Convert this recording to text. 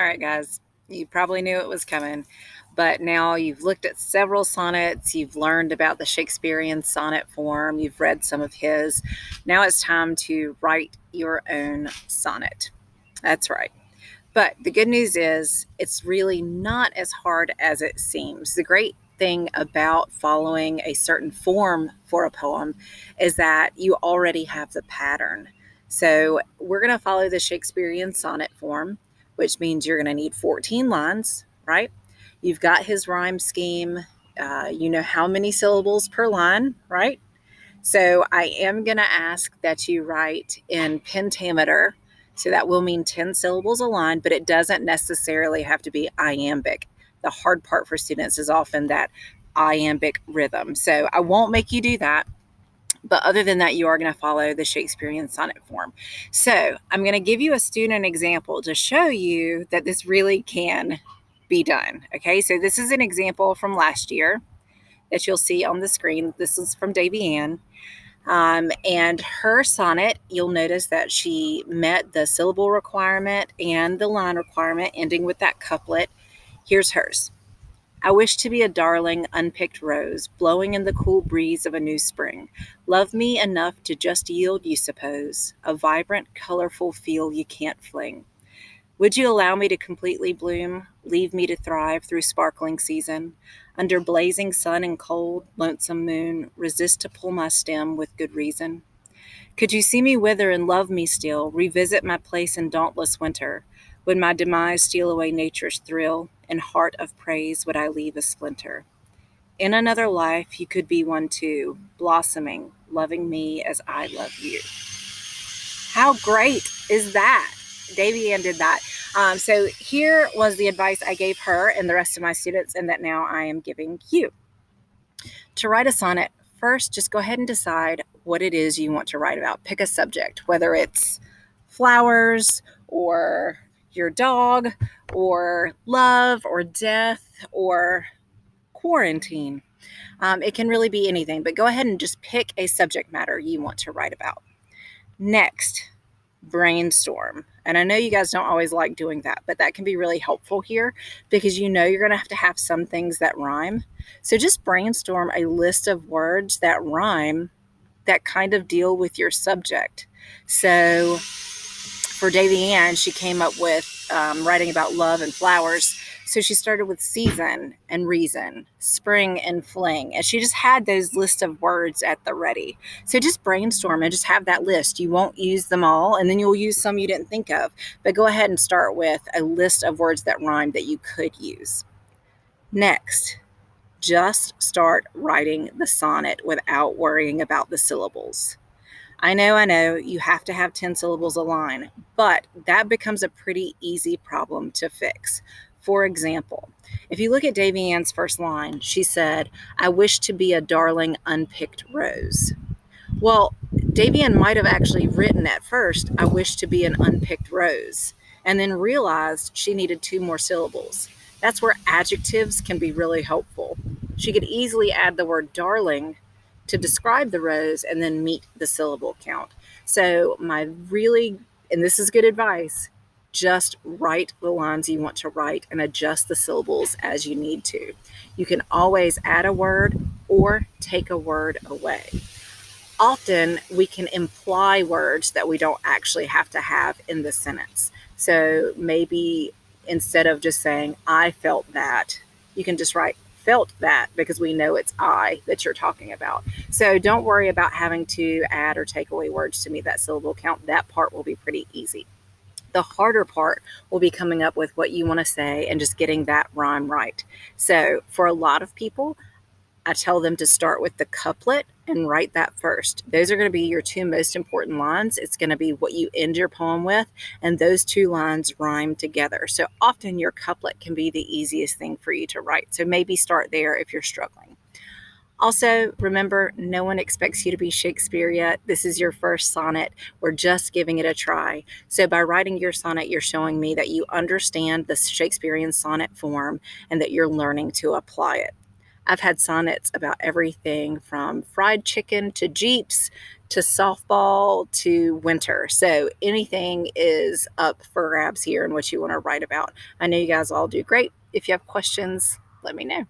All right, guys, you probably knew it was coming, but now you've looked at several sonnets, you've learned about the Shakespearean sonnet form, you've read some of his. Now it's time to write your own sonnet. That's right. But the good news is, it's really not as hard as it seems. The great thing about following a certain form for a poem is that you already have the pattern. So we're going to follow the Shakespearean sonnet form, which means you're going to need 14 lines, right? You've got his rhyme scheme. You know how many syllables per line, right? So I am going to ask that you write in pentameter. So that will mean 10 syllables a line, but it doesn't necessarily have to be iambic. The hard part for students is often that iambic rhythm. So I won't make you do that. But other than that, you are going to follow the Shakespearean sonnet form. So I'm going to give you a student example to show you that this really can be done. Okay, so this is an example from last year that you'll see on the screen. This is from Davy Ann. And her sonnet, you'll notice that she met the syllable requirement and the line requirement, ending with that couplet. Here's hers. I wish to be a darling, unpicked rose, blowing in the cool breeze of a new spring. Love me enough to just yield, you suppose, a vibrant, colorful feel you can't fling. Would you allow me to completely bloom, leave me to thrive through sparkling season? Under blazing sun and cold, lonesome moon, resist to pull my stem with good reason? Could you see me wither and love me still, revisit my place in dauntless winter? Would my demise steal away nature's thrill? In heart of praise would I leave a splinter? In another life you could be one too, blossoming, loving me as I love you. How great is that? Davy Ann did that. So here was the advice I gave her and the rest of my students, and that now I am giving you. To write a sonnet, first just go ahead and decide what it is you want to write about. Pick a subject, whether it's flowers or your dog or love or death or quarantine. It can really be anything, but go ahead and just pick a subject matter you want to write about. Next, brainstorm. And I know you guys don't always like doing that, but that can be really helpful here because you know you're going to have some things that rhyme. So just brainstorm a list of words that rhyme that kind of deal with your subject. So for Davy Ann, she came up with writing about love and flowers. So she started with season and reason, spring and fling. And she just had those list of words at the ready. So just brainstorm and just have that list. You won't use them all, and then you'll use some you didn't think of. But go ahead and start with a list of words that rhyme that you could use. Next, just start writing the sonnet without worrying about the syllables. I know, you have to have 10 syllables a line, but that becomes a pretty easy problem to fix. For example, if you look at Davy Ann's first line, she said, I wish to be a darling, unpicked rose. Well, Davy Ann might have actually written at first, I wish to be an unpicked rose, and then realized she needed 2 more syllables. That's where adjectives can be really helpful. She could easily add the word darling to describe the rose and then meet the syllable count. So, and this is good advice, just write the lines you want to write and adjust the syllables as you need to. You can always add a word or take a word away. Often we can imply words that we don't actually have to have in the sentence. So maybe instead of just saying, I felt that, you can just write felt that because we know it's I that you're talking about. So don't worry about having to add or take away words to meet that syllable count. That part will be pretty easy. The harder part will be coming up with what you want to say and just getting that rhyme right. So for a lot of people, I tell them to start with the couplet and write that first. Those are going to be your 2 most important lines. It's going to be what you end your poem with, and those 2 lines rhyme together. So often your couplet can be the easiest thing for you to write. So maybe start there if you're struggling. Also, remember, no one expects you to be Shakespeare yet. This is your first sonnet. We're just giving it a try. So by writing your sonnet, you're showing me that you understand the Shakespearean sonnet form and that you're learning to apply it. I've had sonnets about everything from fried chicken to Jeeps to softball to winter. So anything is up for grabs here and what you want to write about. I know you guys all do great. If you have questions, let me know.